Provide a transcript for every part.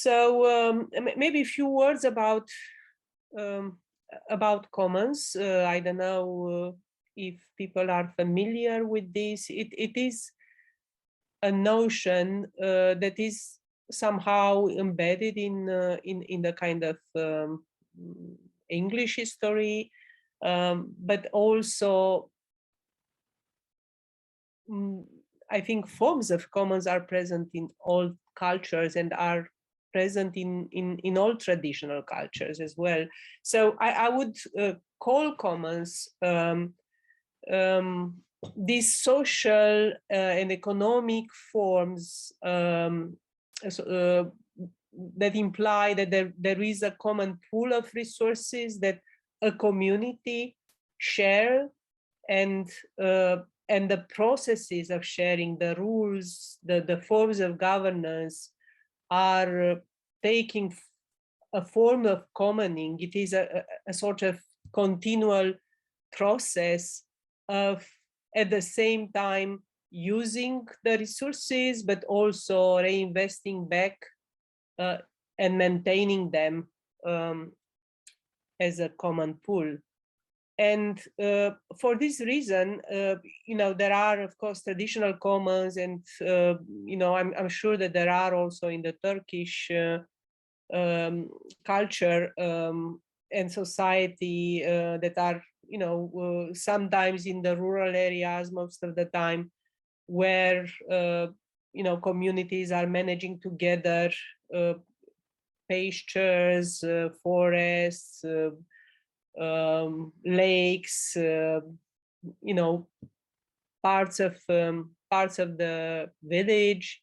So maybe a few words about commons. I don't know if people are familiar with this. It is a notion that is somehow embedded in the kind of English history, but also I think forms of commons are present in all cultures and are present in all traditional cultures as well. So I would call commons these social and economic forms that imply that there is a common pool of resources that a community share, and the processes of sharing, the rules, the forms of governance are taking a form of commoning. It is a sort of continual process of, at the same time, using the resources, but also reinvesting back and maintaining them as a common pool. And for this reason, there are, of course, traditional commons, and I'm sure that there are also in the Turkish culture and society that are, sometimes in the rural areas, most of the time, where communities are managing together pastures, forests, lakes, parts of the village,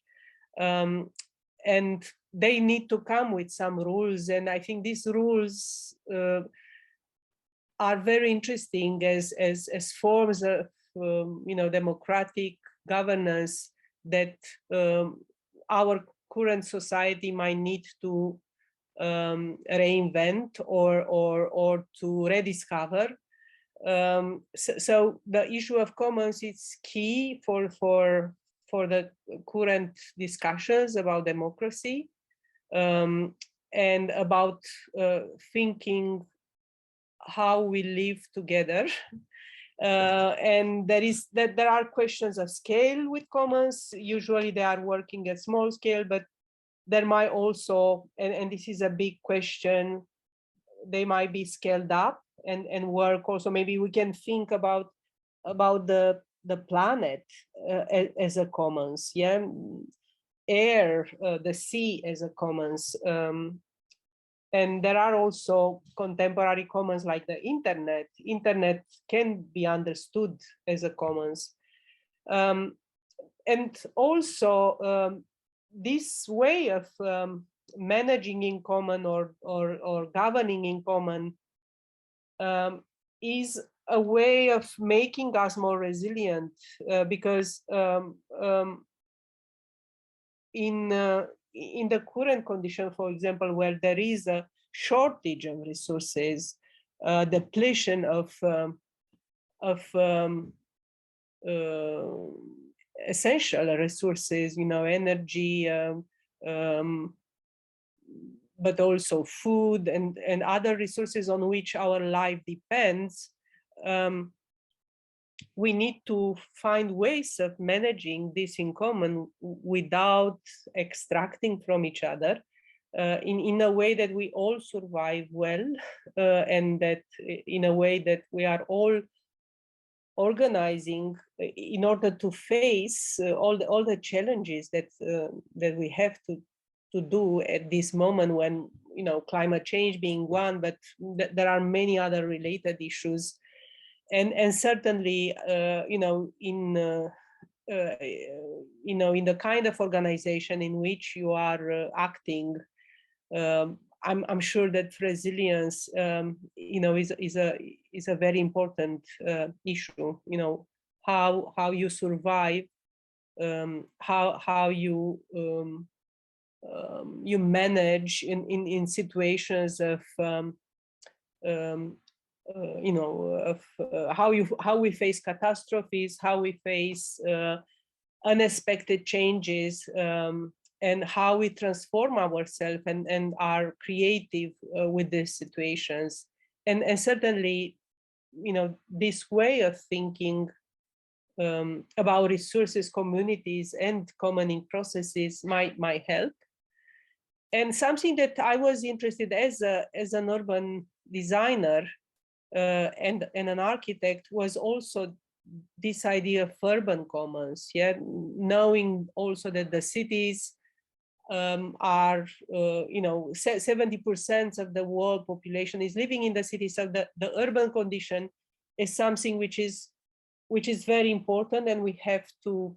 and they need to come with some rules. And I think these rules are very interesting as forms of democratic governance that our current society might need to reinvent or to rediscover. So the issue of commons is key for the current discussions about democracy, and about thinking how we live together. And there are questions of scale with commons. Usually they are working at small scale, but there might also, and this is a big question, they might be scaled up and work also. Maybe we can think about the planet as a commons, yeah, air, the sea as a commons. And there are also contemporary commons like the internet. Internet can be understood as a commons. And also this way of managing in common or governing in common is a way of making us more resilient, because in the current condition, for example, where there is a shortage of resources, depletion of essential resources, energy, but also food and other resources on which our life depends. We need to find ways of managing this in common without extracting from each other, in a way that we all survive well, and that in a way that we are all organizing in order to face all the challenges that we have to do at this moment, when climate change being one, but there are many other related issues, and certainly in the kind of organization in which you are acting. I'm sure that resilience, is a very important issue. How you survive, how you you manage in situations of how we face catastrophes, how we face unexpected changes, and how we transform ourselves and are creative with these situations. And certainly, this way of thinking about resources, communities, and commoning processes might help. And something that I was interested as an urban designer and an architect was also this idea of urban commons. Yeah, knowing also that the cities are 70% of the world population is living in the cities. So the urban condition is something which is very important, and we have to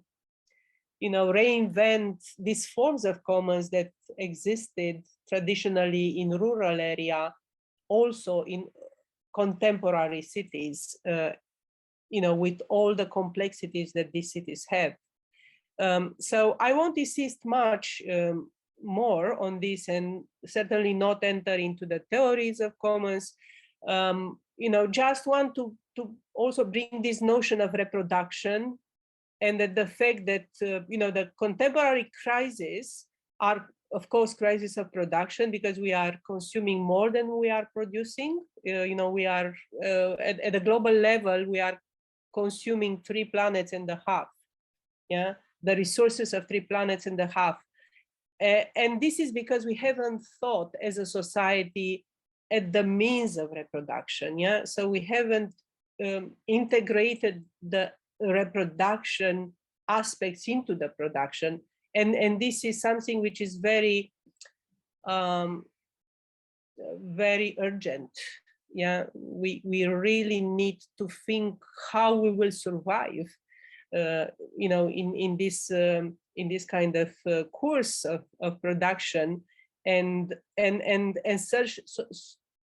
reinvent these forms of commons that existed traditionally in rural area, also in contemporary cities, with all the complexities that these cities have. So I won't insist much more on this, and certainly not enter into the theories of commons. Just want to also bring this notion of reproduction, and that the fact that the contemporary crises are, of course, crisis of production, because we are consuming more than we are producing. We are at a global level, we are consuming 3 planets and a half. Yeah, the resources of 3 planets and a half. And this is because we haven't thought as a society at the means of reproduction. Yeah, so we haven't integrated the reproduction aspects into the production. And this is something which is very, very urgent. Yeah, we really need to think how we will survive in this kind of course of production, and search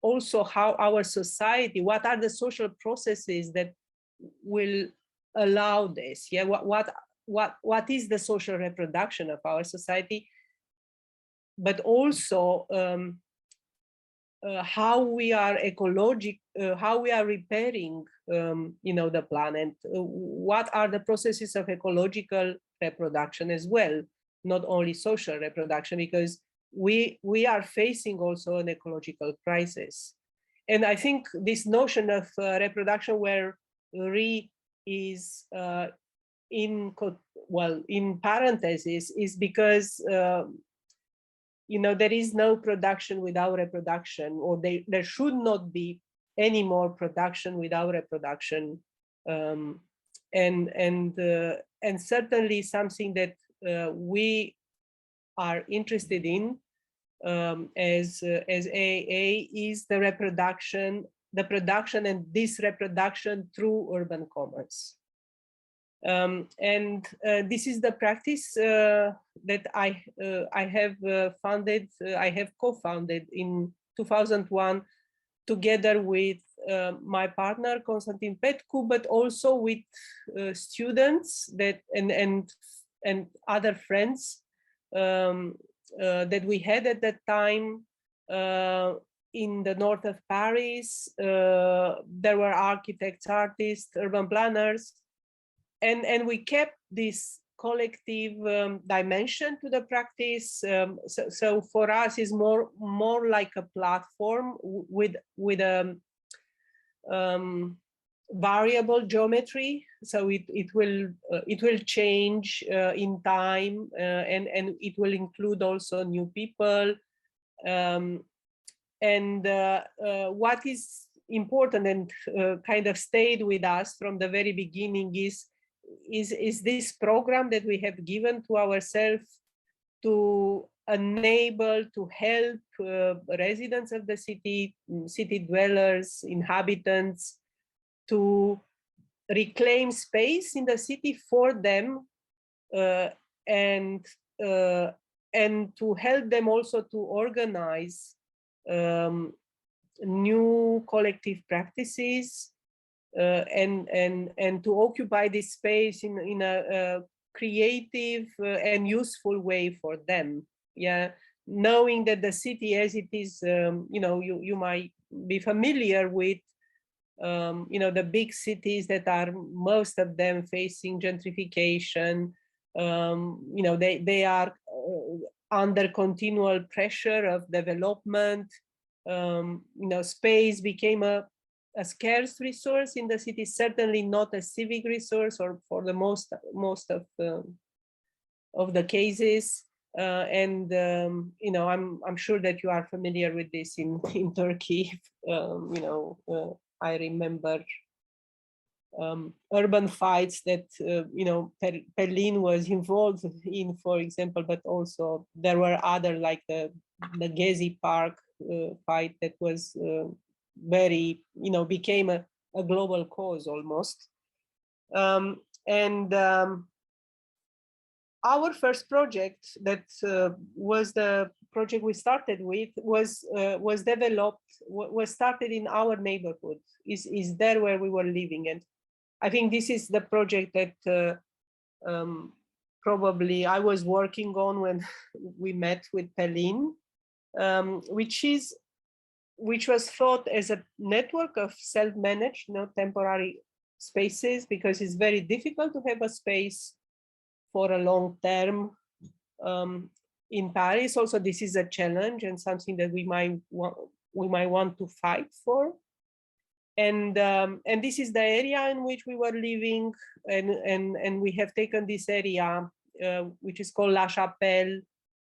also how our society, what are the social processes that will allow this. Yeah, what is the social reproduction of our society, but also how we are how we are repairing the planet. What are the processes of ecological reproduction as well, not only social reproduction, because we are facing also an ecological crisis. And I think this notion of reproduction, where re is in parentheses, is because there is no production without reproduction, or there should not be any more production without reproduction, and certainly something that we are interested in as AA is the production and this reproduction through urban commons. And this is the practice that I have founded, I have co-founded in 2001, together with my partner Constantin Petrescu, but also with students that and other friends that we had at that time in the north of Paris. There were architects, artists, urban planners, and we kept this collective dimension to the practice. So for us, is more like a platform with a variable geometry. So it will change in time, and it will include also new people. And what is important and kind of stayed with us from the very beginning is this program that we have given to ourselves to enable, to help residents of the city, city dwellers, inhabitants, to reclaim space in the city for them, and to help them also to organize new collective practices, and to occupy this space in a creative and useful way for them. Yeah, knowing that the city as it is, you might be familiar with, the big cities that are most of them facing gentrification. They are under continual pressure of development. Space became a scarce resource in the city, certainly not a civic resource, or for the most of the cases. I'm sure that you are familiar with this in Turkey. I remember urban fights that Berlin was involved in, for example, but also there were other, like the Gezi Park fight that was very, became a global cause almost. Our first project, that was the project we started with, was started in our neighborhood. Is there where we were living, and I think this is the project that probably I was working on when we met with Pelin, which was thought as a network of self-managed, temporary spaces, because it's very difficult to have a space for a long term in Paris. Also, this is a challenge and something that we might want to fight for. And this is the area in which we were living, and we have taken this area, which is called La Chapelle,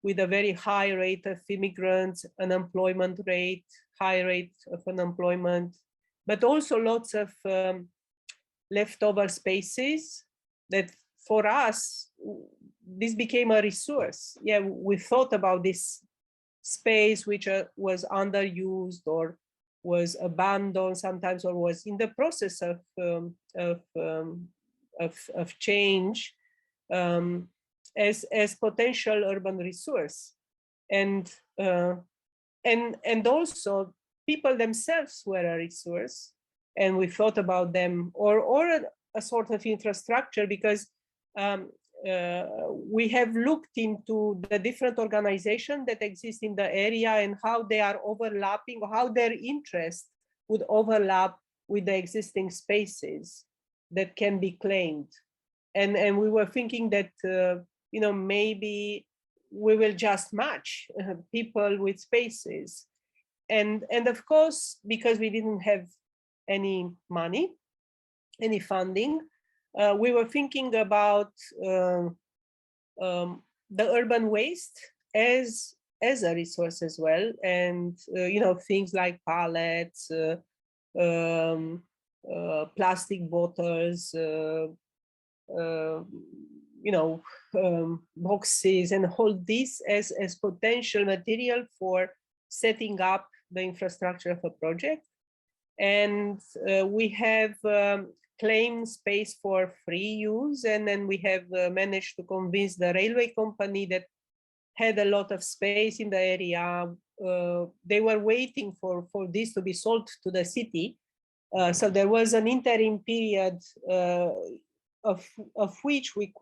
with a very high rate of immigrants, unemployment rate, high rate of unemployment, but also lots of leftover spaces that, for us, this became a resource. Yeah, we thought about this space which was underused or was abandoned sometimes, or was in the process of change, as potential urban resource, and also people themselves were a resource, and we thought about them, or a sort of infrastructure, because we have looked into the different organizations that exist in the area and how they are overlapping, or how their interests would overlap with the existing spaces that can be claimed. And we were thinking that, maybe we will just match people with spaces. And of course, because we didn't have any money, any funding, we were thinking about the urban waste as a resource as well, and things like pallets, plastic bottles, boxes, and all this as potential material for setting up the infrastructure of a project. And we have claim space for free use, and then we have managed to convince the railway company that had a lot of space in the area. They were waiting for this to be sold to the city, so there was an interim period of which we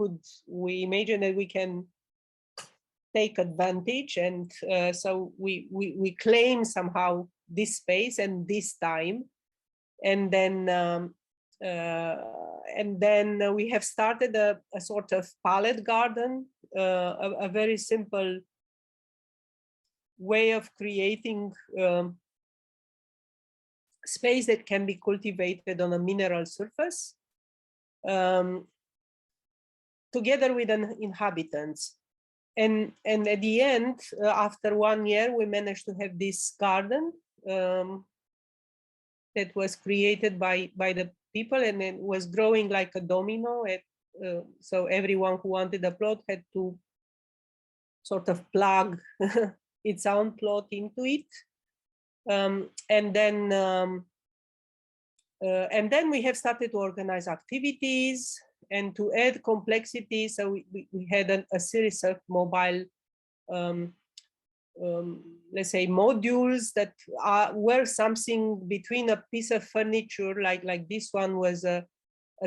imagine that we can take advantage, and so we claim somehow this space and this time, and then we have started a sort of pallet garden, a very simple way of creating space that can be cultivated on a mineral surface, together with an inhabitants. And at the end, after 1 year, we managed to have this garden that was created by the people, and it was growing like a domino. So everyone who wanted a plot had to sort of plug its own plot into it. And then we have started to organize activities and to add complexity. So we had a series of mobile, let's say, modules that were something between a piece of furniture, like this one was a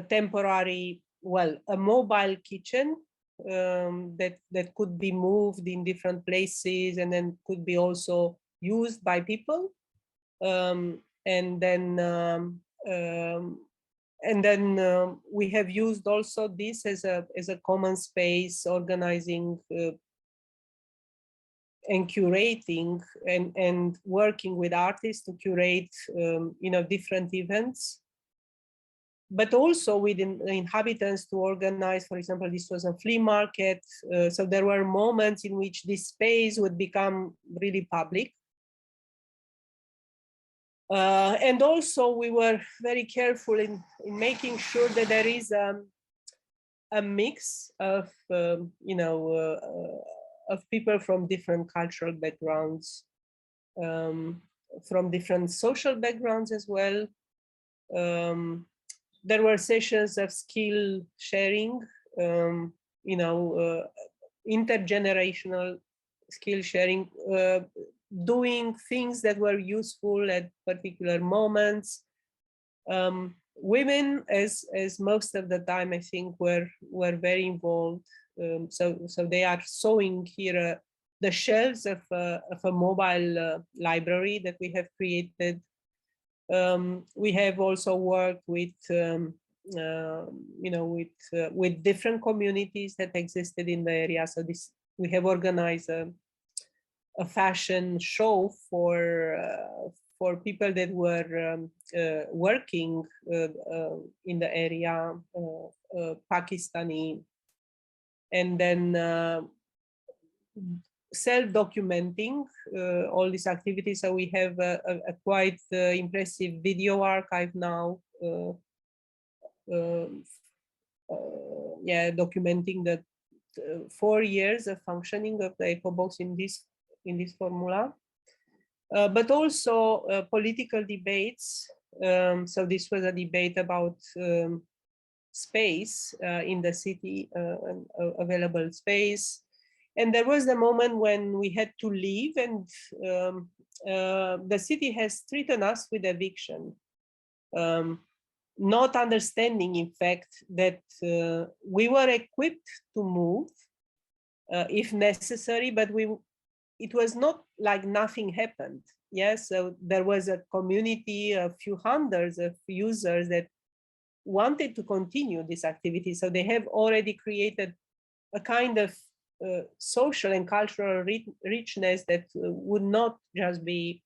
temporary, a mobile kitchen that could be moved in different places, and then could be also used by people. And then we have used also this as a common space, organizing and curating and working with artists to curate, different events, but also with the inhabitants to organize. For example, this was a flea market. So there were moments in which this space would become really public. And also we were very careful in making sure that there is a mix of, of people from different cultural backgrounds, from different social backgrounds as well. There were sessions of skill sharing, intergenerational skill sharing, doing things that were useful at particular moments. Women, as most of the time, I think, were very involved. So they are showing here the shelves of a mobile library that we have created. We have also worked with, with different communities that existed in the area. So we have organized a fashion show for people that were working in the area, Pakistani, and then self-documenting all these activities. So we have a quite impressive video archive now, documenting the 4 years of functioning of the EcoBox in this formula. But also political debates. So this was a debate about space in the city, available space. And there was the moment when we had to leave, and the city has threatened us with eviction, not understanding, in fact, that we were equipped to move if necessary, but it was not like nothing happened. Yes, so there was a community, a few hundreds of users that wanted to continue this activity. So they have already created a kind of social and cultural richness that would not just be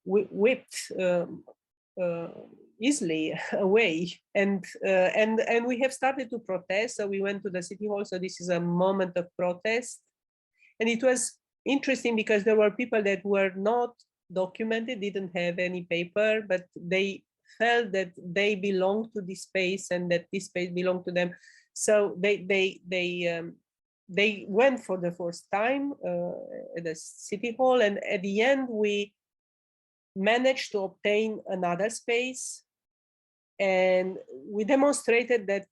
whipped easily away. And we have started to protest. So we went to the city hall. So this is a moment of protest. And it was interesting because there were people that were not documented, didn't have any paper, but they felt that they belonged to this space and that this space belonged to them. So they went for the first time at the city hall, and at the end we managed to obtain another space, and we demonstrated that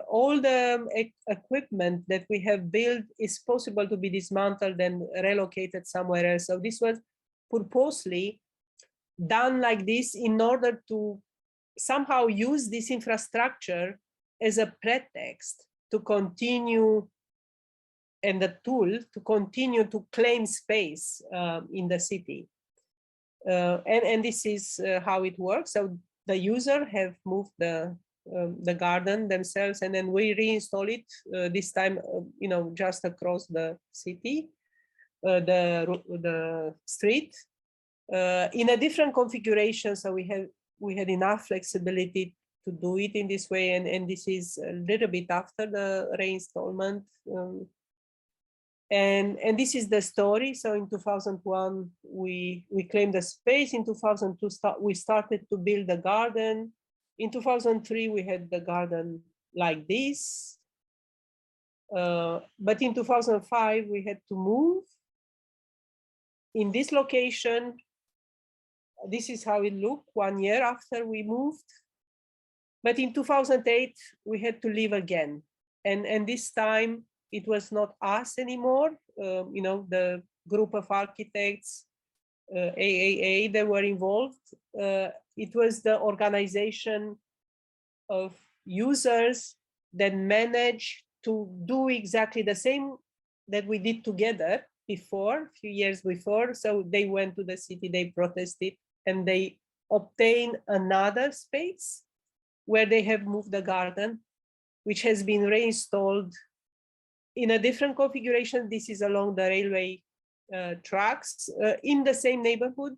all the equipment that we have built is possible to be dismantled and relocated somewhere else. So this was purposely done like this in order to somehow use this infrastructure as a pretext to continue, and the tool to continue to claim space in the city. And this is how it works. So the user have moved the garden themselves, and then we reinstall it this time, just across the city, the street, in a different configuration. So we had enough flexibility to do it in this way, and this is a little bit after the reinstallment. And this is the story. So in 2001, we claimed the space. In 2002, we started to build the garden. In 2003, we had the garden like this. But in 2005, we had to move. In this location, this is how it looked 1 year after we moved. But in 2008, we had to leave again. And this time, it was not us anymore, the group of architects, AAA, that were involved. It was the organization of users that managed to do exactly the same that we did together before, a few years before. So they went to the city, they protested, and they obtained another space where they have moved the garden, which has been reinstalled in a different configuration, this is along the railway tracks in the same neighborhood.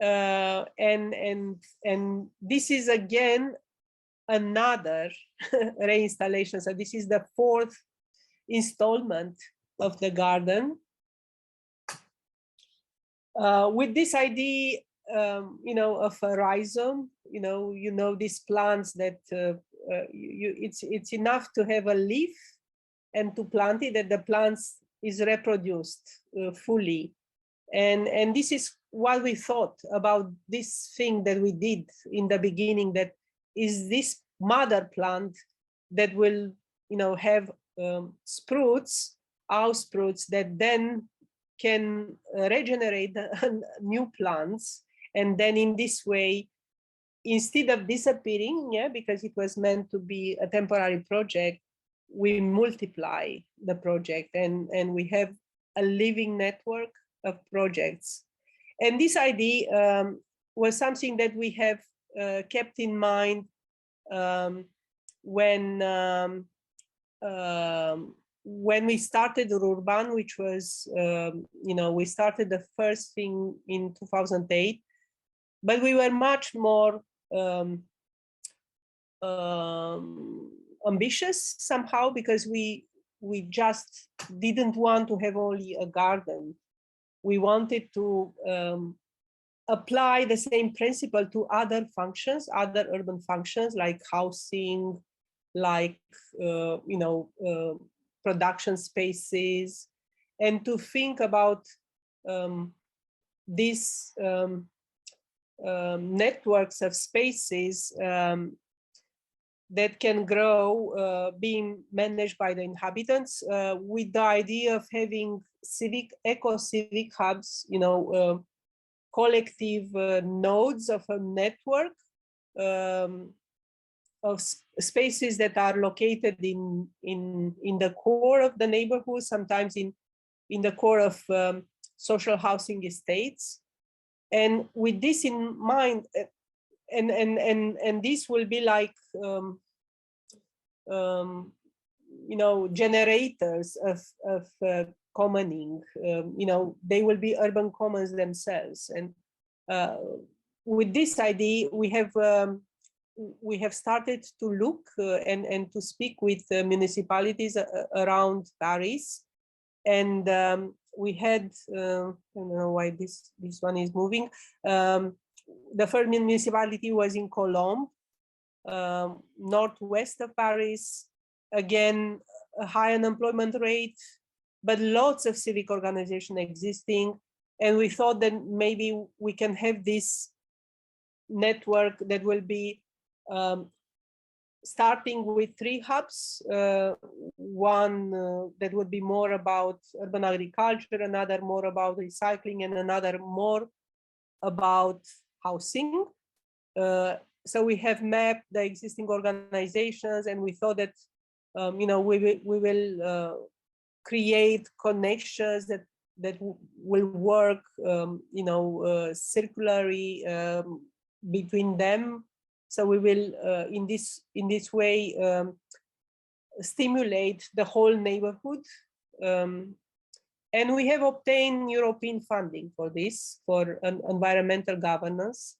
And this is again another reinstallation. So this is the fourth installment of the garden. With this idea, of a rhizome, these plants that it's enough to have a leaf and to plant it, that the plants is reproduced fully. And this is what we thought about this thing that we did in the beginning, that is this mother plant that will, have sprouts, house sprouts that then can regenerate new plants. And then in this way, instead of disappearing, because it was meant to be a temporary project, we multiply the project and we have a living network of projects. And this idea was something that we have kept in mind when we started Urban, which was, we started the first thing in 2008, but we were much more ambitious somehow, because we just didn't want to have only a garden. We wanted to apply the same principle to other functions, other urban functions like housing, like production spaces, and to think about these networks of spaces that can grow, being managed by the inhabitants, with the idea of having eco-civic hubs, collective nodes of a network of spaces that are located in the core of the neighborhood, sometimes in the core of social housing estates. And with this in mind, and this will be like generators of commoning. They will be urban commons themselves. And with this idea, we have started to look and to speak with municipalities around Paris. And we had, I don't know why this one is moving. The first municipality was in Colombes, northwest of Paris. Again, a high unemployment rate, but lots of civic organization existing. And we thought that maybe we can have this network that will be starting with 3 hubs, one that would be more about urban agriculture, another more about recycling, and another more about housing. So we have mapped the existing organizations, and we thought that we will create connections that will work circularly between them. So we will in this way stimulate the whole neighborhood. And we have obtained European funding for this, for environmental governance.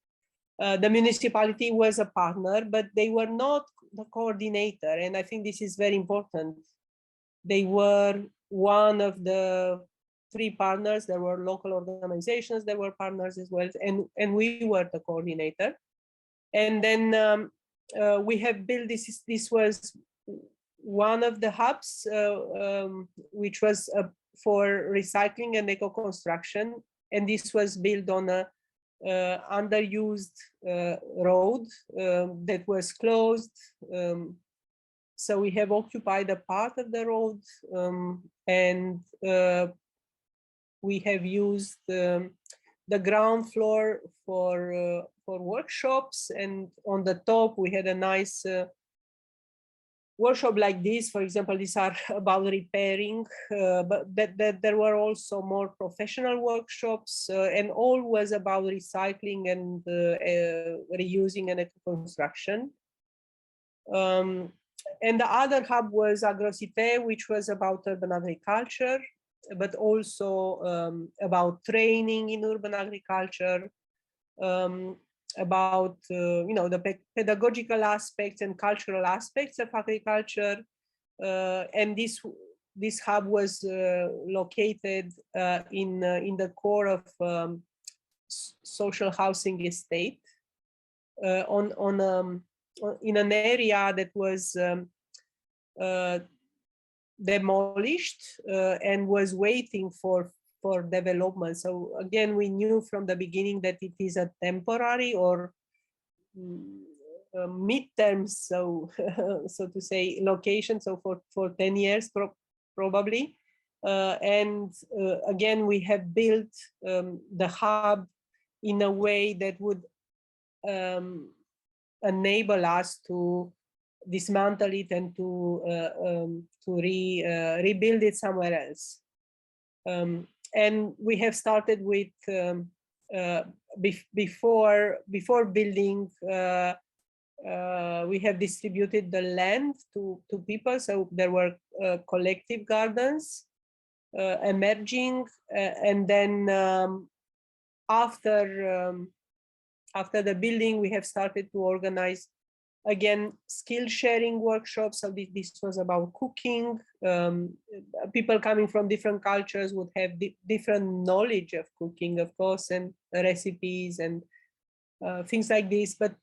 The municipality was a partner, but they were not the coordinator. And I think this is very important. They were one of the 3 partners. There were local organizations that were partners as well. And we were the coordinator. And then we have built this. This was one of the hubs, which was for recycling and eco-construction. And this was built on a underused road that was closed. So we have occupied a part of the road, and we have used the ground floor for workshops, and on the top we had a nice workshop like this. For example, these are about repairing, but there were also more professional workshops, and all was about recycling and reusing and eco-construction. And the other hub was Agrocité, which was about urban agriculture, but also about training in urban agriculture, about the pedagogical aspects and cultural aspects of agriculture. And this hub was located in the core of social housing estate in an area that was demolished and was waiting for development. So again, we knew from the beginning that it is a temporary or midterm, so so to say, location. So for 10 years probably. And again, we have built the hub in a way that would enable us to dismantle it and to rebuild it somewhere else. And we have started with before building. We have distributed the land to people, so there were collective gardens emerging, and then after the building, we have started to organize again skill sharing workshops. So this was about cooking. People coming from different cultures would have different knowledge of cooking, of course, and recipes and things like this. But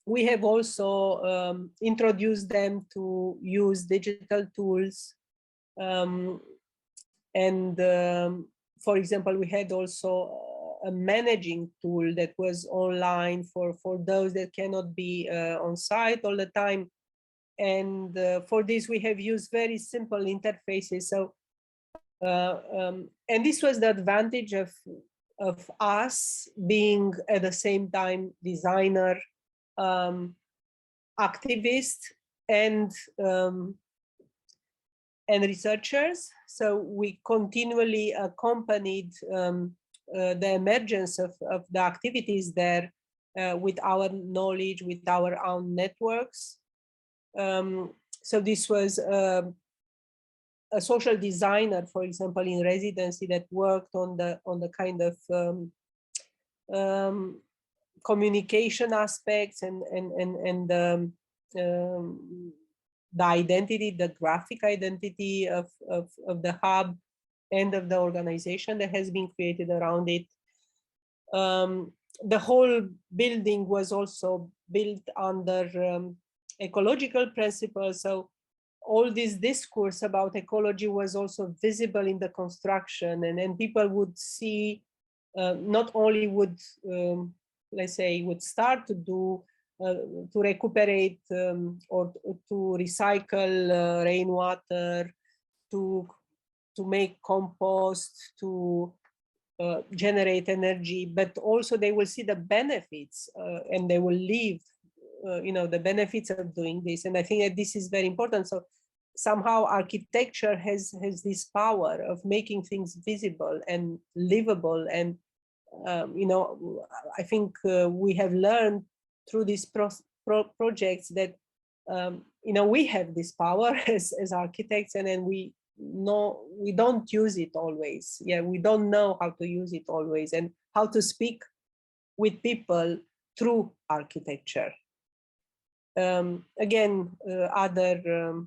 we have also introduced them to use digital tools. For example, we had also a managing tool that was online for those that cannot be on site all the time. And for this, we have used very simple interfaces. So, and this was the advantage of us being at the same time designer, activist, and researchers. So we continually accompanied the emergence of the activities there with our knowledge, with our own networks. So this was a social designer, for example, in residency that worked on the kind of communication aspects and the identity, the graphic identity of the hub and of the organization that has been created around it. The whole building was also built under ecological principles. So all this discourse about ecology was also visible in the construction, and people would see, not only would, let's say, would start to do, to recuperate or to recycle rainwater, to make compost, to generate energy, but also they will see the benefits and they will live, the benefits of doing this. And I think that this is very important. So somehow architecture has this power of making things visible and livable. And, I think we have learned through these projects that, we have this power as architects, and then we don't use it always. Yeah, we don't know how to use it always and how to speak with people through architecture. Again, other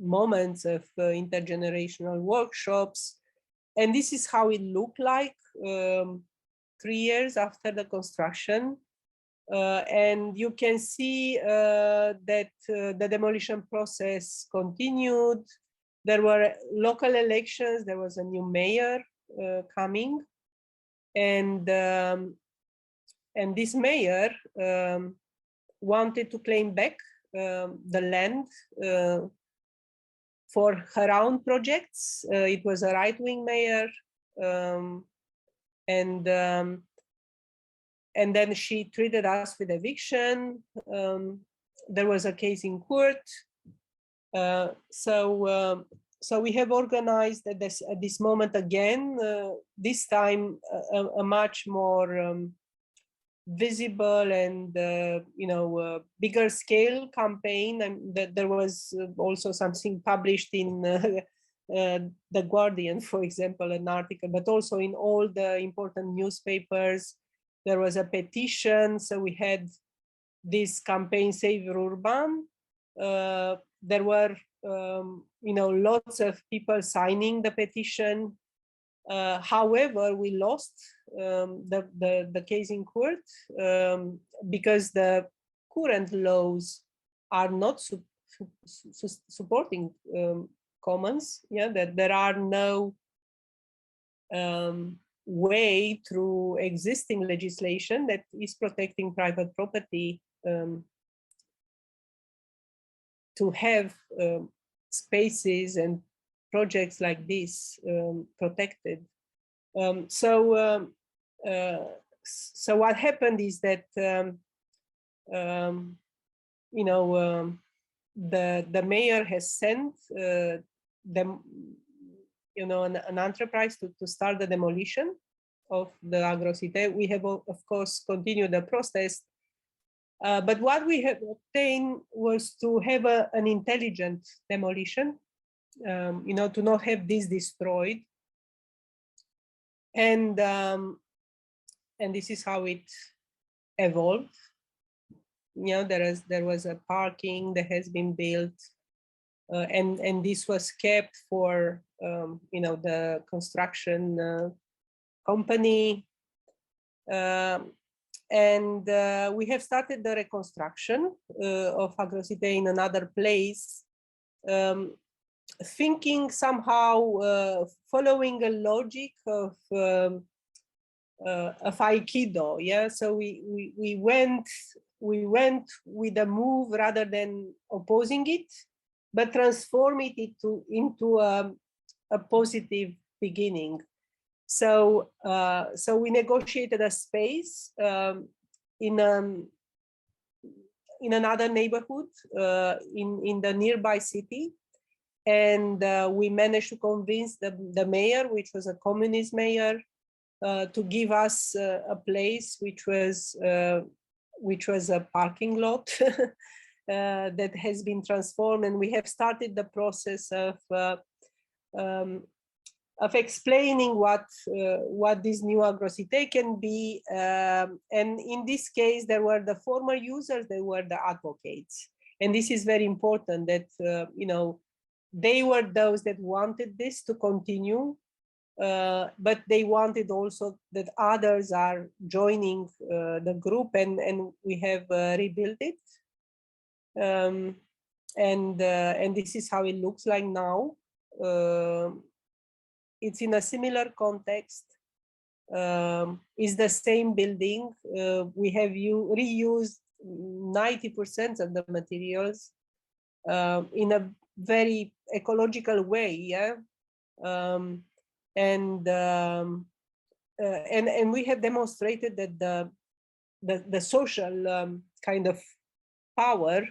moments of intergenerational workshops, and this is how it looked like 3 years after the construction. And you can see that the demolition process continued. There were local elections. There was a new mayor coming, and this mayor wanted to claim back the land for her own projects. It was a right-wing mayor, and then she treated us with eviction. There was a case in court. So we have organized at this moment again, this time a much more visible and bigger scale campaign, and that there was also something published in The Guardian, for example, an article, but also in all the important newspapers. There was a petition, so we had this campaign Save Urban. There were lots of people signing the petition. However, we lost the case in court because the current laws are not supporting commons. Yeah, that there are no way through existing legislation that is protecting private property to have spaces and projects like this protected. So what happened is that the mayor has sent them, an enterprise to start the demolition of the agrocité. We have, of course, continued the process. But what we have obtained was to have an intelligent demolition, to not have this destroyed. And this is how it evolved. There was a parking that has been built, and this was kept for the construction company. And we have started the reconstruction of agrocité in another place, thinking somehow following a logic of Aikido. Yeah, so we went with a move rather than opposing it, but transform it into a positive beginning. So we negotiated a space in another neighborhood in the nearby city, and we managed to convince the mayor, which was a communist mayor, to give us a place which was a parking lot that has been transformed, and we have started the process of explaining what this new agrocité can be. And in this case, there were the former users, they were the advocates. And this is very important that, they were those that wanted this to continue, but they wanted also that others are joining the group, and we have rebuilt it. And this is how it looks like now. It's in a similar context. It's the same building. We have reused 90% of the materials in a very ecological way. Yeah, and we have demonstrated that the social kind of power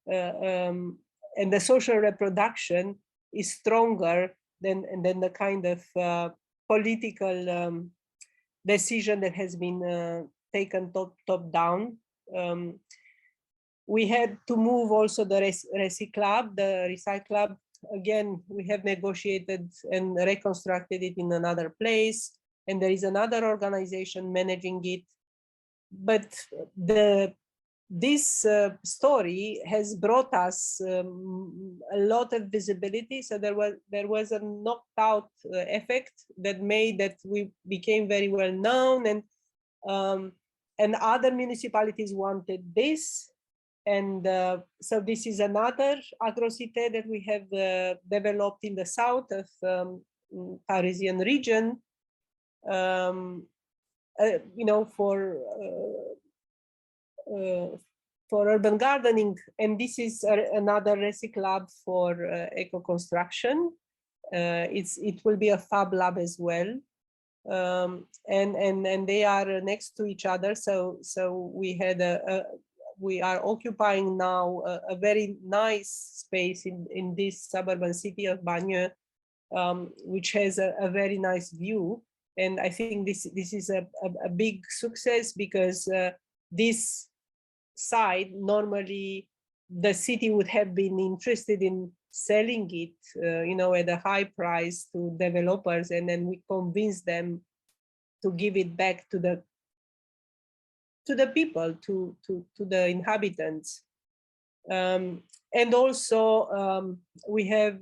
and the social reproduction is stronger than the kind of political decision that has been taken top down. We had to move also the Recyclab, the Recyclab. Again, we have negotiated and reconstructed it in another place, and there is another organization managing it. But this story has brought us a lot of visibility. So there was a knocked out effect that made that we became very well known, and other municipalities wanted this. And so this is another agrocité that we have developed in the south of Parisian region, for urban gardening. And this is another Recyclab for eco-construction. It will be a fab lab as well. And they are next to each other. So we had we are occupying now a very nice space in this suburban city of Bagneux, which has a very nice view. And I think this is a big success, because this side, normally the city would have been interested in selling it, at a high price to developers, and then we convince them to give it back to the people, to the inhabitants. And also we have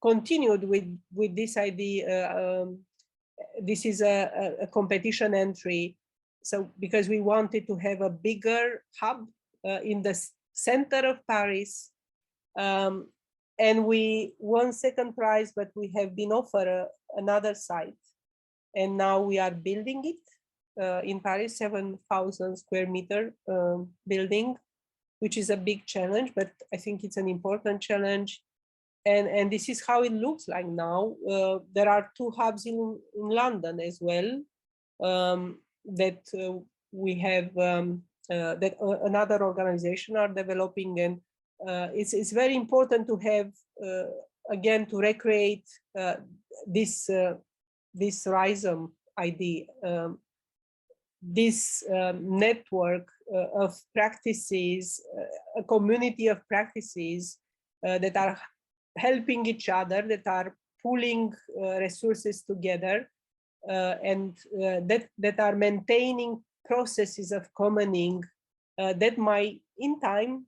continued with this idea. This is a competition entry, so because we wanted to have a bigger hub in the center of Paris, and we won second prize, but we have been offered another site, and now we are building it in Paris, 7,000 square meter building, which is a big challenge, but I think it's an important challenge. And this is how it looks like now. There are 2 hubs in London as well, that we have, that another organization are developing, and it's very important to have, again, to recreate this rhizome idea, this network of practices, a community of practices that are helping each other, that are pooling resources together, and that are maintaining processes of commoning that might, in time,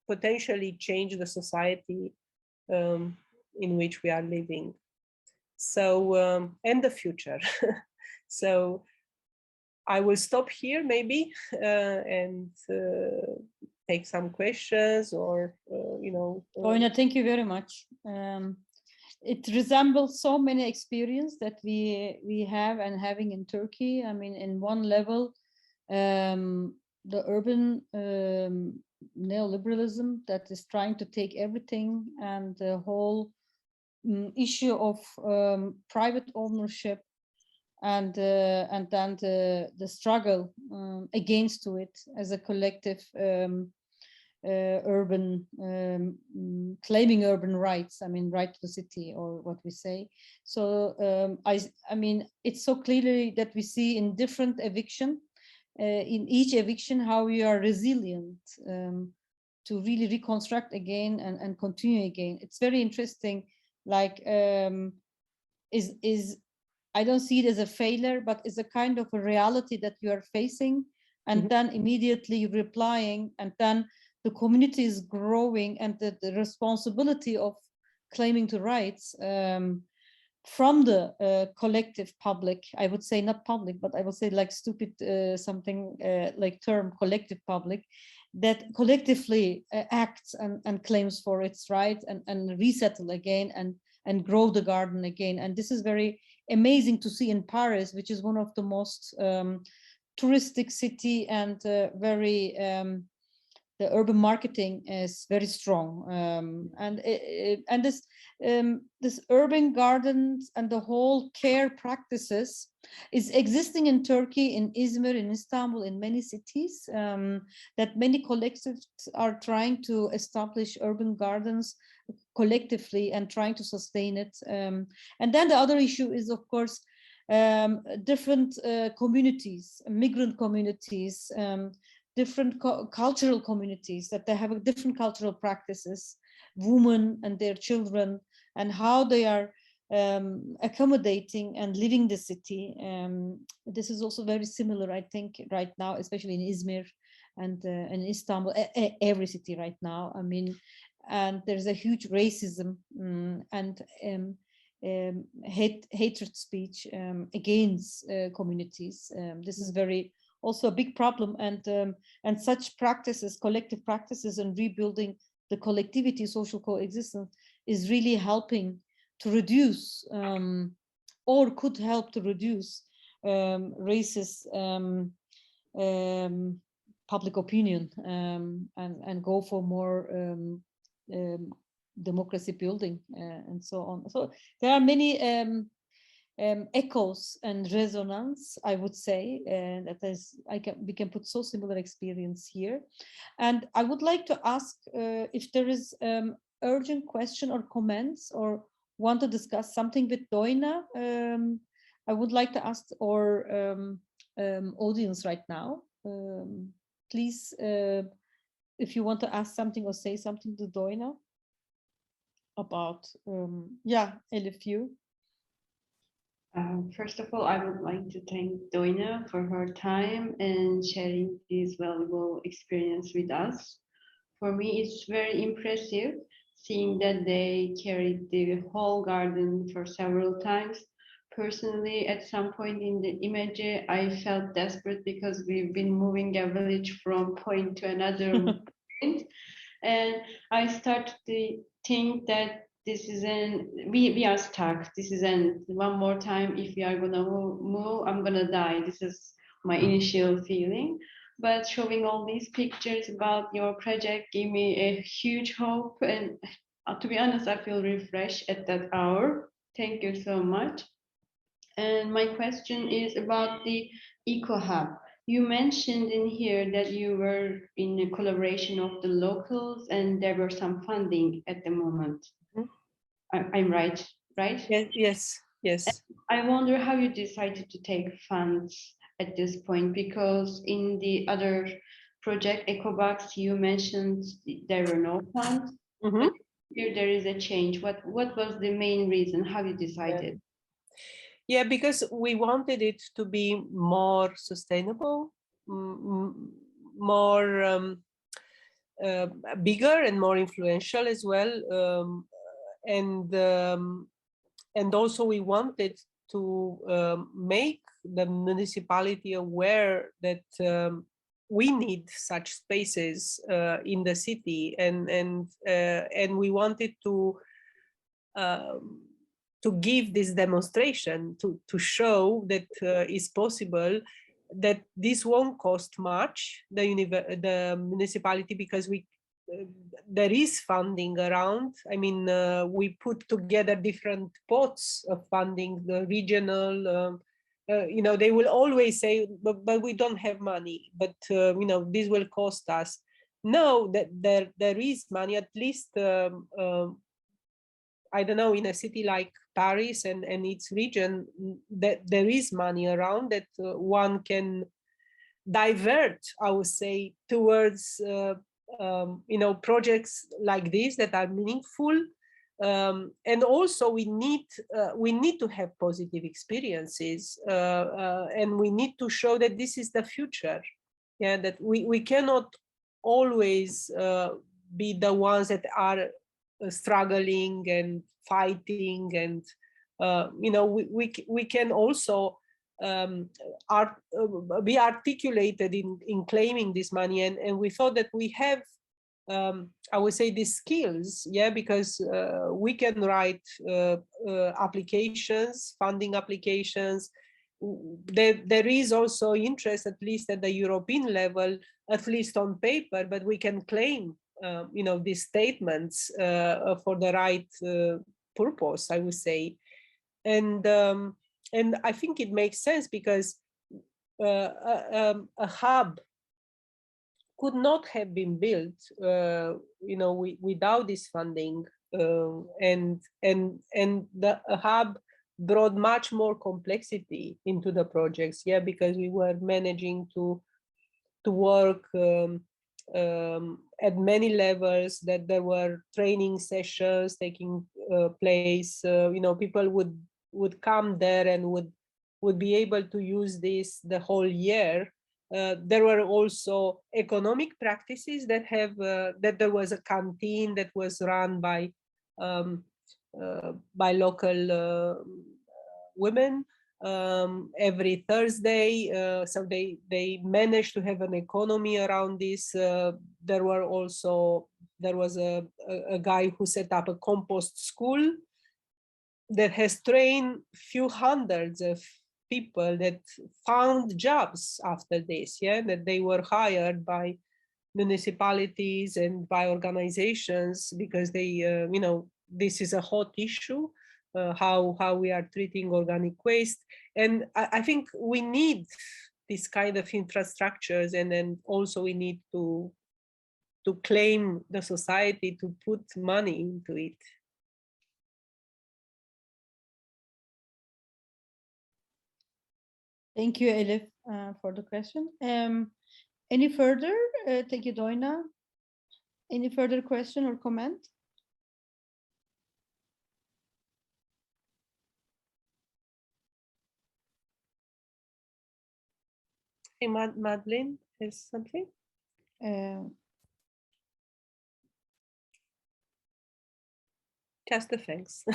potentially change the society in which we are living. So, and the future. So I will stop here maybe and take some questions, or Doina, thank you very much. It resembles so many experiences that we have and having in Turkey. I mean, in one level, the urban neoliberalism that is trying to take everything, and the whole issue of private ownership, and then the struggle against to it as a collective urban claiming urban rights. I mean, right to the city, or what we say. So I mean, it's so clearly that we see in different eviction, in each eviction, how we are resilient to really reconstruct again and continue again. It's very interesting. Like I don't see it as a failure, but it's a kind of a reality that you are facing, and then immediately you're replying, and then the community is growing, and the responsibility of claiming the rights from the collective public, I would say not public, but I would say like stupid something like term collective public, that collectively acts and claims for its right, and resettle again, and grow the garden again. And this is very amazing to see in Paris, which is one of the most touristic city, and very the urban marketing is very strong, and this urban gardens and the whole care practices is existing in Turkey, in Izmir, in Istanbul, in many cities, that many collectives are trying to establish urban gardens collectively and trying to sustain it. And then the other issue is, of course, different communities, migrant communities, different cultural communities, that they have different cultural practices, women and their children, and how they are accommodating and living the city. This is also very similar, I think, right now, especially in Izmir and in Istanbul, every city right now. I mean, and there's a huge racism and hatred speech against communities. This is very also a big problem, and such practices, collective practices, and rebuilding the collectivity, social coexistence, is really helping to reduce or could help to reduce racist public opinion, and go for more democracy building and so on. So there are many echoes and resonance, I would say, that is, we can put so similar experience here. And I would like to ask if there is urgent question or comments or want to discuss something with Doina, I would like to ask our audience right now, please, if you want to ask something or say something to Doina about, yeah, Elif, you. First of all, I would like to thank Doina for her time and sharing this valuable experience with us. For me, it's very impressive seeing that they carried the whole garden for several times. Personally, at some point in the Imece, I felt desperate because we've been moving a village from point to another point. And I started to think that this is we are stuck. This is one more time, if we are gonna move, I'm gonna die. This is my initial feeling. But showing all these pictures about your project gave me a huge hope. And to be honest, I feel refreshed at that hour. Thank you so much. And my question is about the Eco Hub. You mentioned in here that you were in a collaboration of the locals and there were some funding at the moment. I'm right? Yes. And I wonder how you decided to take funds at this point, because in the other project, EcoBox, you mentioned there were no funds. But here there is a change. What was the main reason? How you decided? Yeah, because we wanted it to be more sustainable, more bigger and more influential as well, and also we wanted to make the municipality aware that we need such spaces in the city, and we wanted to give this demonstration to show that it's possible, that this won't cost much the municipality, because there is funding around. I mean, we put together different pots of funding, the regional, they will always say, but we don't have money, but this will cost us. No, that there is money, at least I don't know, in a city like Paris and its region, that there is money around that one can divert, I would say, towards projects like this that are meaningful, and also we need to have positive experiences, and we need to show that this is the future. Yeah, that we cannot always be the ones that are struggling and fighting, and we can also be articulated in claiming this money, and we thought that we have I would say these skills, yeah, because we can write applications, funding applications. There is also interest, at least at the European level, at least on paper, but we can claim these statements for the right purpose, I would say. And I think it makes sense, because a hub could not have been built without this funding, and the hub brought much more complexity into the projects, yeah, because we were managing to work at many levels, that there were training sessions taking place. People would come there and would be able to use this the whole year. There were also economic practices that that there was a canteen that was run by local women every Thursday, so they managed to have an economy around this. There was a guy who set up a compost school that has trained few hundreds of people that found jobs after this, yeah, that they were hired by municipalities and by organizations, because they this is a hot issue, how we are treating organic waste. And I think we need this kind of infrastructures, and then also we need to claim the society to put money into it. Thank you, Elif, for the question. Any further? Thank you, Doina. Any further question or comment? Hey, Madeline has something? Just a thanks.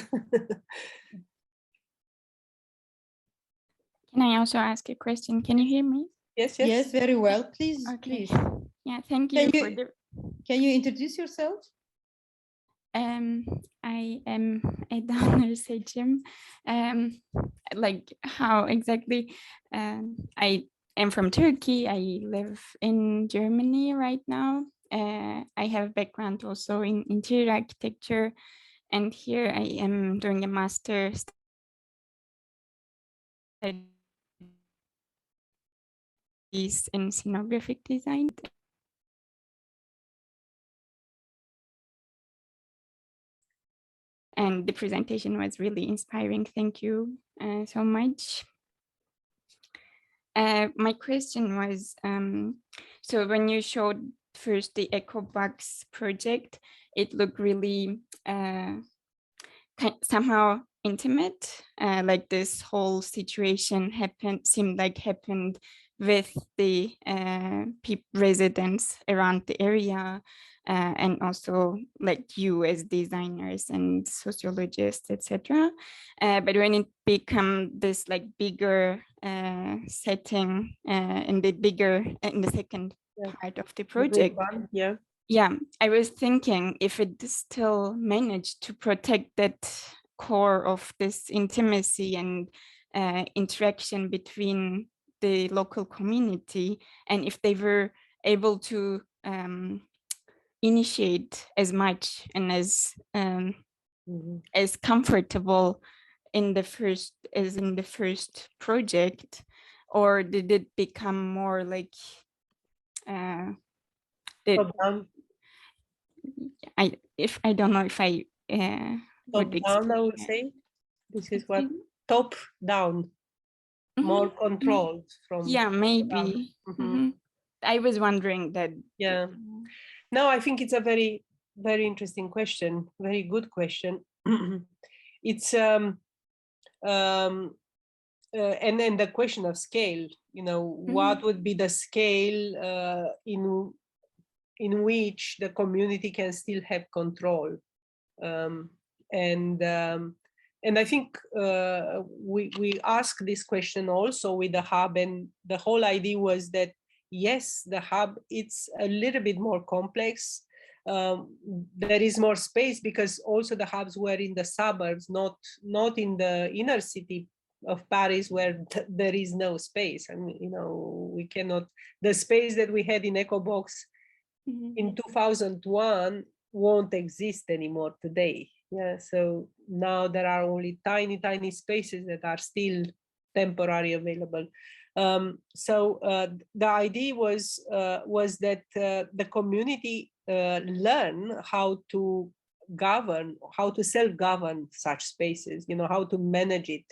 Can I also ask a question? Can you hear me? Yes, Yes, very well. Please, Okay. please. Yeah, thank you for the. Can you introduce yourself? I am a donor seçim. Like how exactly? I am from Turkey. I live in Germany right now. I have background also in interior architecture, and here I am doing a master studies in scenographic design. And the presentation was really inspiring. Thank you so much. My question was, so when you showed first the EcoBox project, it looked really somehow intimate, like this whole situation happened with the residents around the area, and also like you as designers and sociologists, etc. But when it became this like bigger setting in the second part of the project, yeah, I was thinking if it still managed to protect that core of this intimacy and interaction between the local community, and if they were able to initiate as much and as comfortable in the first project, or did it become more like I don't know if I top down, I would say. This is what top down, more controlled from. Yeah, maybe. I was wondering that. Yeah. No, I think it's a very, very interesting question. Very good question. It's and the question of scale. You know, what would be the scale in which the community can still have control, and I think we asked this question also with the hub, and the whole idea was that yes, the hub, it's a little bit more complex. There is more space because also the hubs were in the suburbs, not in the inner city of Paris, where there is no space. I mean, you know, we cannot. The space that we had in EcoBox in 2001 won't exist anymore today. Yeah, so now there are only tiny spaces that are still temporarily available. So the idea was that the community learn how to govern, how to self-govern such spaces, you know, how to manage it,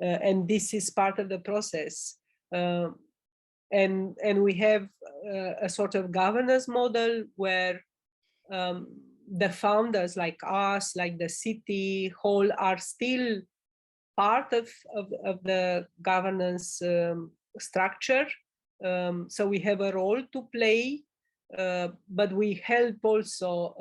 and this is part of the process. And we have a sort of governance model where the founders like us, like the city whole, are still part of the governance structure. So we have a role to play, but we help also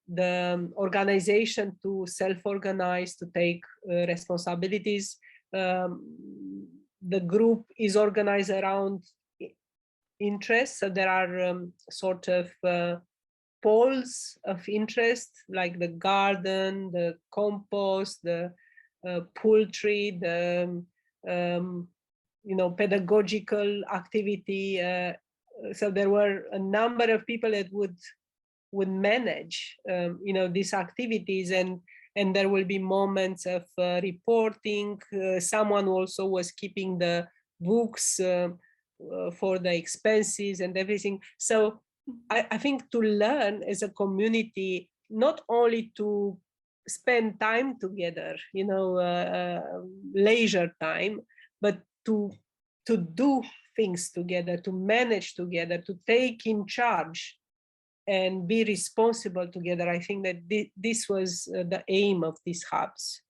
the organization to self-organize, to take responsibilities. The group is organized around interests, so there are sort of poles of interest, like the garden, the compost, the poultry, the you know, pedagogical activity. So there were a number of people that would manage you know, these activities, and there will be moments of reporting. Someone also was keeping the books for the expenses and everything. So I think to learn as a community, not only to spend time together, you know, leisure time, but to do things together, to manage together, to take in charge and be responsible together. I think that this was the aim of these hubs.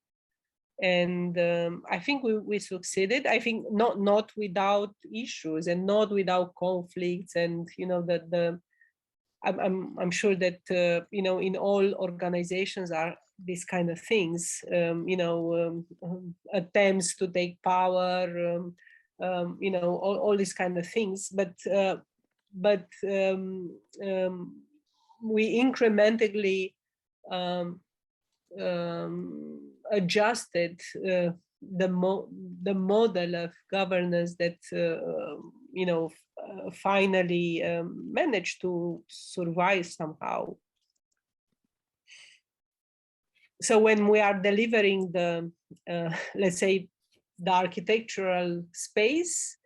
And I think we succeeded. I think not without issues and not without conflicts. And I'm sure that in all organizations are these kind of things. Attempts to take power. All these kind of things. But we incrementally adjusted the model of governance that finally managed to survive somehow. So when we are delivering the let's say the architectural space,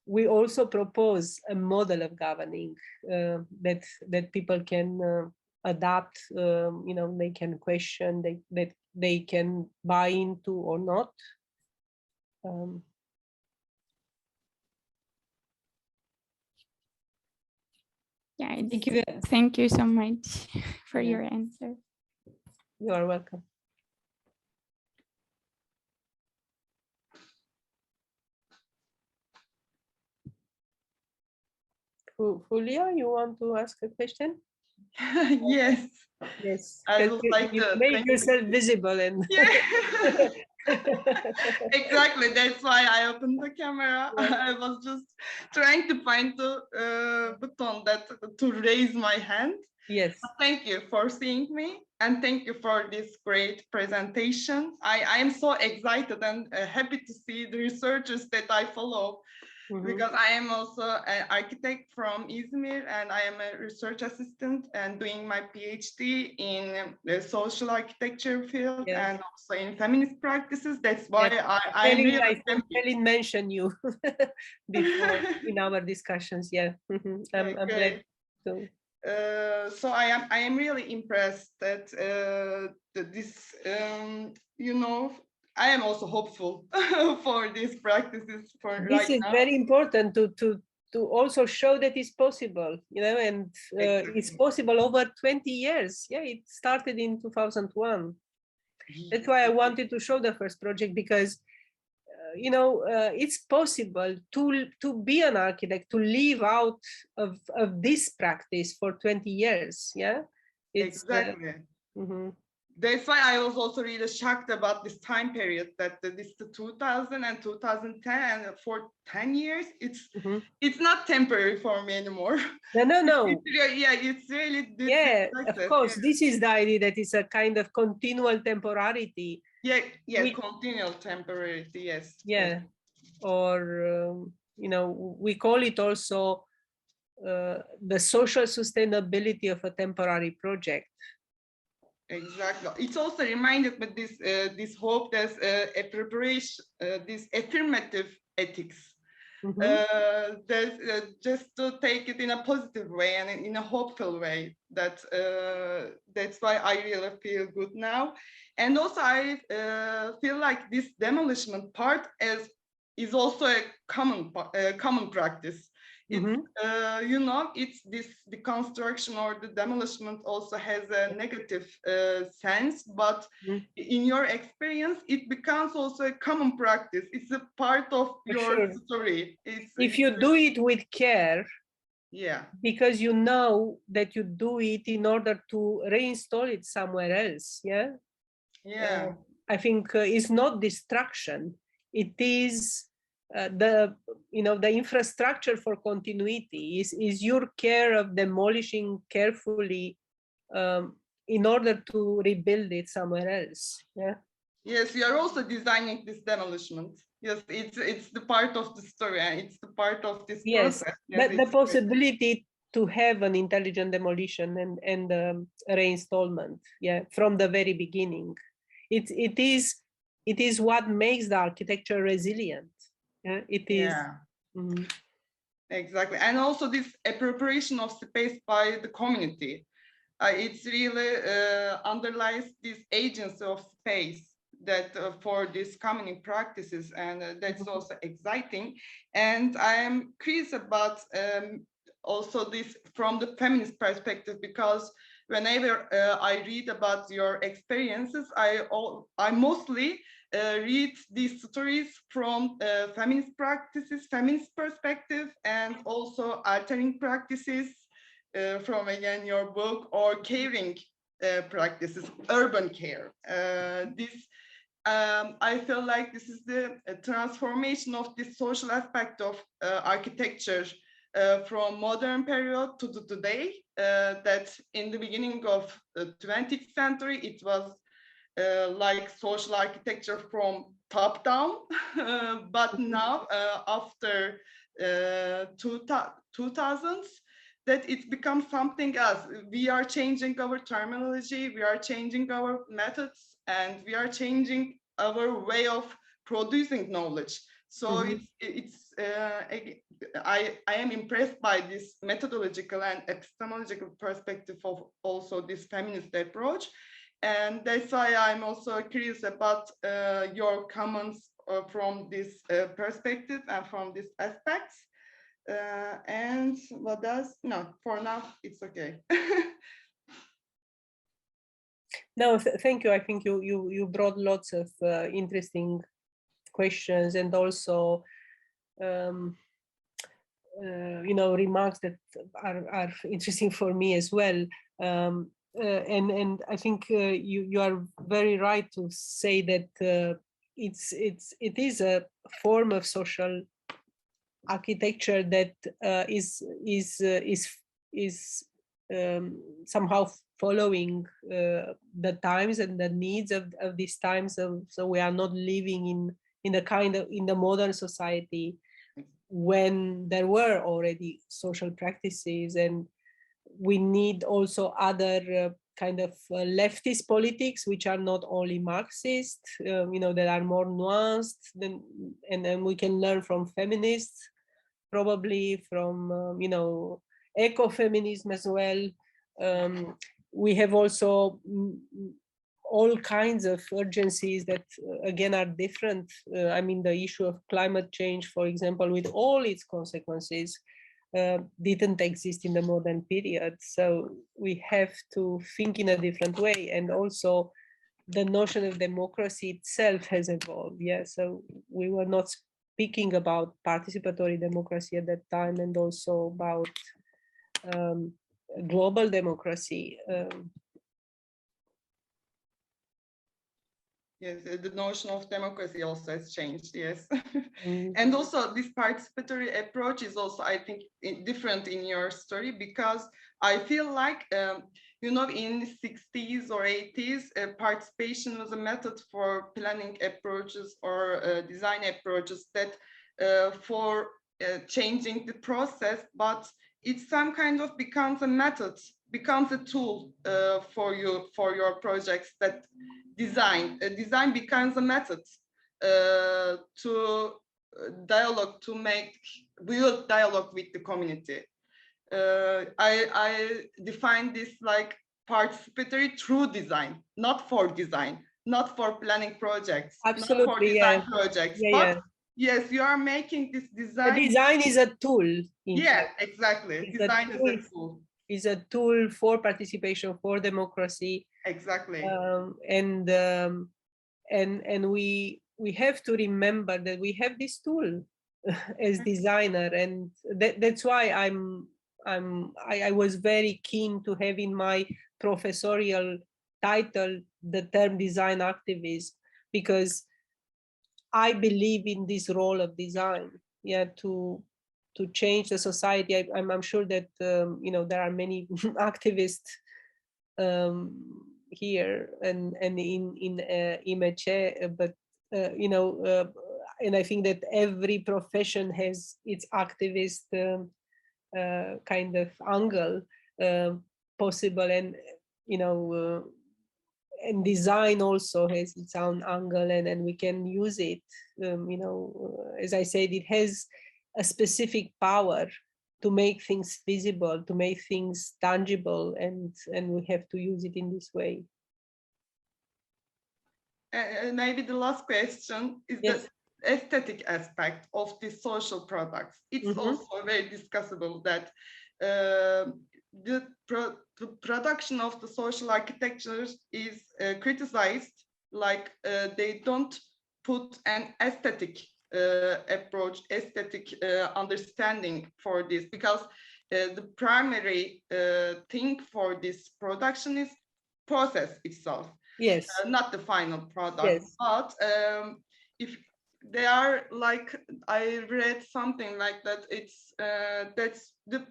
we also propose a model of governing that people can adapt. They can question, they can buy into or not. Yeah, thank you so much for your answer. You are welcome. Julia, you want to ask a question? Yes. Yes. I would like to make yourself visible and yeah. Exactly. That's why I opened the camera. Yeah. I was just trying to find the button to raise my hand. Yes. Thank you for seeing me, and thank you for this great presentation. I am so excited and happy to see the researchers that I follow. Mm-hmm. Because I am also an architect from İzmir, and I am a research assistant and doing my PhD in the social architecture field, yes, and also in feminist practices. That's why, yes, I really Helen mentioned you before in our discussions. Yeah, I'm glad to. So I am really impressed that this I am also hopeful for these practices for right now. This is very important to also show that it's possible, and exactly. It's possible over 20 years. Yeah, it started in 2001. That's why I wanted to show the first project, because it's possible to be an architect, to live out of this practice for 20 years. Yeah, exactly. That's why I was also really shocked about this time period, that this 2000 and 2010, and for 10 years, it's not temporary for me anymore. No. It's really of course. Yeah. This is the idea that it's a kind of continual temporality. Continual temporality, yes. Yeah, yes. Or we call it also the social sustainability of a temporary project. Exactly. It's also reminded me this hope there's a preparation, this affirmative ethics. Just to take it in a positive way and in a hopeful way. That's why I really feel good now. And also I feel like this demolishment part is also a common practice. It's the construction or the demolishment also has a negative sense, but in your experience, it becomes also a common practice. It's a part of your story. If you do it with care, yeah, because you know that you do it in order to reinstall it somewhere else. Yeah. I think it's not destruction. It is the infrastructure for continuity is your care of demolishing carefully in order to rebuild it somewhere else. Yeah. Yes, you are also designing this demolishment. Yes, it's the part of the story, and it's the part of this process. Yes, the possibility to have an intelligent demolition and reinstallment. Yeah, from the very beginning, it is what makes the architecture resilient. Yeah, it is. Yeah. Exactly, and also this appropriation of space by the community. It's really underlies this agency of space. that for these communing practices, and that's also exciting. And I am curious about also this from the feminist perspective, because whenever I read about your experiences, I mostly read these stories from feminist practices, feminist perspective, and also altering practices from, again, your book, or caring practices, urban care. I feel like this is the transformation of this social aspect of architecture from modern period to today, that in the beginning of the 20th century, it was like social architecture from top down, but now after 2000s, that it becomes something else. We are changing our terminology, we are changing our methods, and we are changing our way of producing knowledge. So I am impressed by this methodological and epistemological perspective of also this feminist approach. And that's why I'm also curious about your comments from this perspective and from these aspects. And what else? No, for now, it's okay. No, thank you. I think you brought lots of interesting questions, and also remarks that are interesting for me as well. And I think you are very right to say that it is a form of social architecture that is somehow following the times and the needs of these times. So we are not living in the modern society when there were already social practices, and we need also other kind of leftist politics, which are not only Marxist, that are more nuanced, and then we can learn from feminists, probably from, ecofeminism as well. We have also all kinds of urgencies that, again, are different. The issue of climate change, for example, with all its consequences, didn't exist in the modern period. So we have to think in a different way. And also the notion of democracy itself has evolved. Yeah, so we were not speaking about participatory democracy at that time, and also about global democracy. Yes, the notion of democracy also has changed, yes. And also this participatory approach is also, I think, different in your story, because I feel like, in the 60s or 80s, participation was a method for planning approaches or design approaches that for changing the process, but it some kind of becomes a method, becomes a tool for your projects. That design becomes a method to dialogue, to build dialogue with the community. I define this like participatory through design, not for design, not for planning projects, absolutely, not for design projects, yeah, but yeah. Yes, you are making this design. The design is a tool. Yeah, exactly. Design is a tool. Is a tool for participation, for democracy. Exactly. And we have to remember that we have this tool as designer, and that's why I was very keen to have in my professorial title the term design activist, because I believe in this role of design, to change the society. I'm sure that there are many activists here and in Imece, but and I think that every profession has its activist kind of angle possible, and and design also has its own angle, and we can use it. As I said, it has a specific power to make things visible, to make things tangible, and we have to use it in this way. maybe the last question is Yes. the aesthetic aspect of the social products. It's also very discussable that the production of the social architecture is criticized, like they don't put an aesthetic approach, aesthetic understanding for this, because the primary thing for this production is process itself. Yes. Not the final product. Yes. But if they are like, I read something like that, it's that's the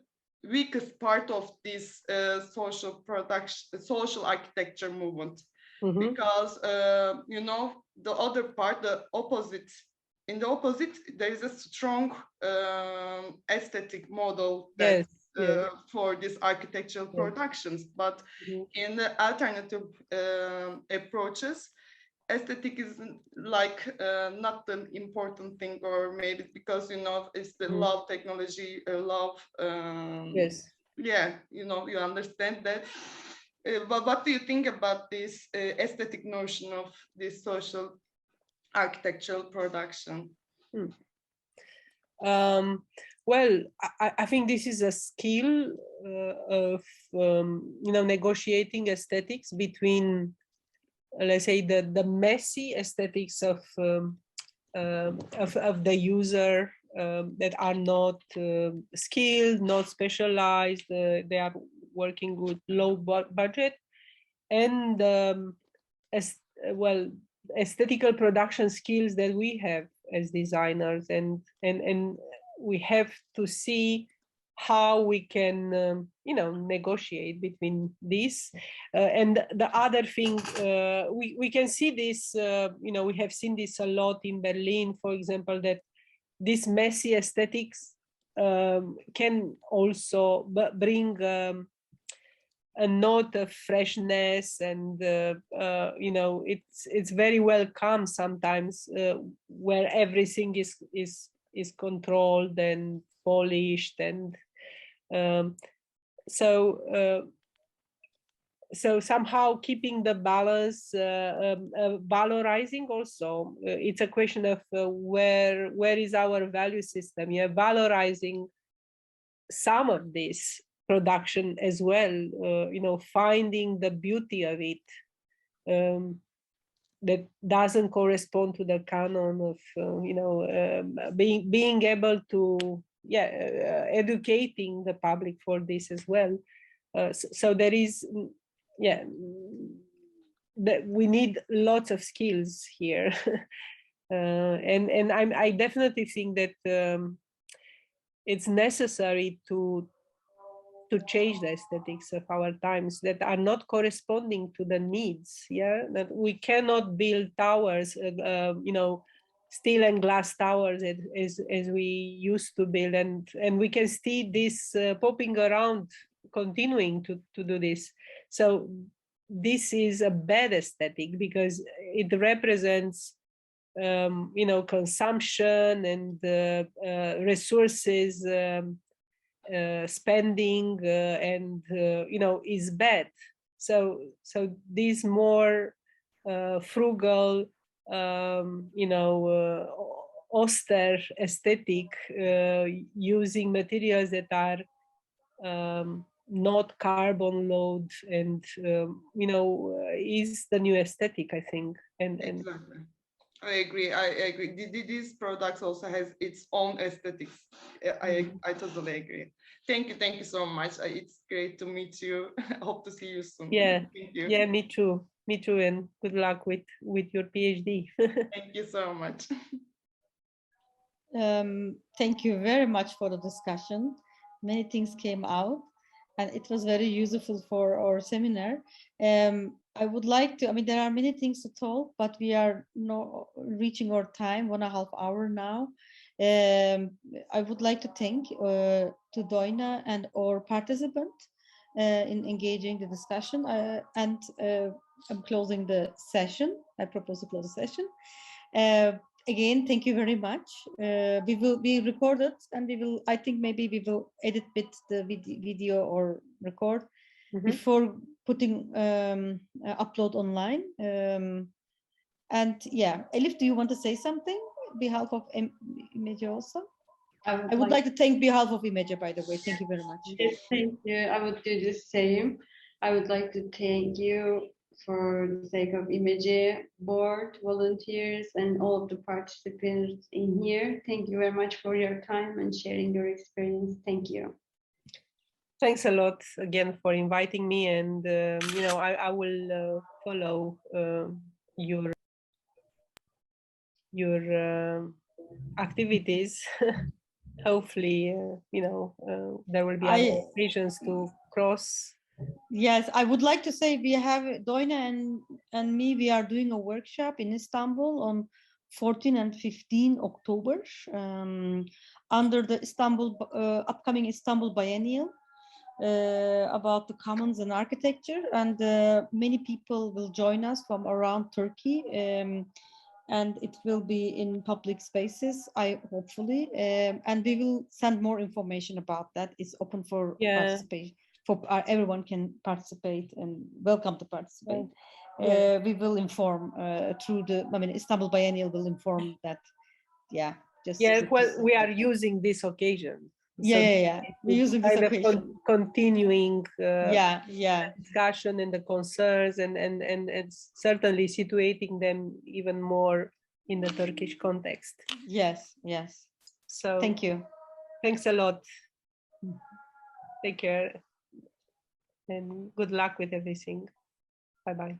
weakest part of this social production, social architecture movement, because you know, the other part, the opposite. In the opposite, there is a strong aesthetic model that for these architectural productions, but in the alternative approaches, aesthetic is like not the important thing, or maybe because, you know, it's the love technology, love. Yeah, you know, you understand that. But what do you think about this aesthetic notion of this social architectural production? Well, I think this is a skill of you know, negotiating aesthetics between, let's say, the messy aesthetics of the user that are not skilled, not specialized. They are working with low budget, and well, aesthetical production skills that we have as designers, and we have to see how we can you know, negotiate between this and the other thing. We can see this, you know, we have seen this a lot in Berlin, for example, that this messy aesthetics can also bring a note of freshness, and you know, it's very welcome sometimes where everything is controlled and polished, and so somehow keeping the balance, valorizing also. It's a question of where is our value system? Yeah, valorizing some of this production as well, you know, finding the beauty of it that doesn't correspond to the canon of you know, being able to educating the public for this as well. So there is that we need lots of skills here. And I definitely think that it's necessary to change the aesthetics of our times that are not corresponding to the needs. Yeah, that we cannot build towers, you know, steel and glass towers as we used to build, and we can see this popping around, continuing to do this. So this is a bad aesthetic because it represents you know, consumption and resources spending, and you know, is bad. So this more frugal, you know, austere aesthetic, using materials that are not carbon load, and you know, is the new aesthetic, I think. And exactly. I agree. These products also has its own aesthetics. I totally agree. Thank you so much. It's great to meet you. I hope to see you soon. Yeah, thank you. Yeah, me too, and good luck with your PhD. Thank you so much. Thank you very much for the discussion. Many things came out, and it was very useful for our seminar. I would like to, I mean, there are many things to talk, but we are not reaching our time, 1.5 hours now. I would like to thank to Doina and our participant in engaging the discussion, and I'm closing the session. I propose to close the session. Again, thank you very much. We will be recorded, and we will, I think maybe we will edit bit the video or record before putting upload online. And yeah, Elif, do you want to say something on behalf of Imece also? I would like to thank behalf of Imece, by the way. Thank you very much. Yes, thank you. I would do the same. I would like to thank you for the sake of Imece board, volunteers, and all of the participants in here. Thank you very much for your time and sharing your experience. Thank you. Thanks a lot again for inviting me, and you know, I will follow your activities. Hopefully, you know, there will be other occasions to cross. Yes, I would like to say we have Doina and me. We are doing a workshop in Istanbul on 14 and 15 October under the upcoming Istanbul Biennial about the commons and architecture, and many people will join us from around Turkey. And it will be in public spaces, hopefully, and we will send more information about that. It's open for participation. Everyone can participate and welcome to participate. We will inform through Istanbul Biennial will inform that. Yeah, well, we are using this occasion. We're using this occasion. Continuing discussion and the concerns and certainly situating them even more in the Turkish context. Yes. So thank you. Thanks a lot. Take care and good luck with everything. Bye-bye.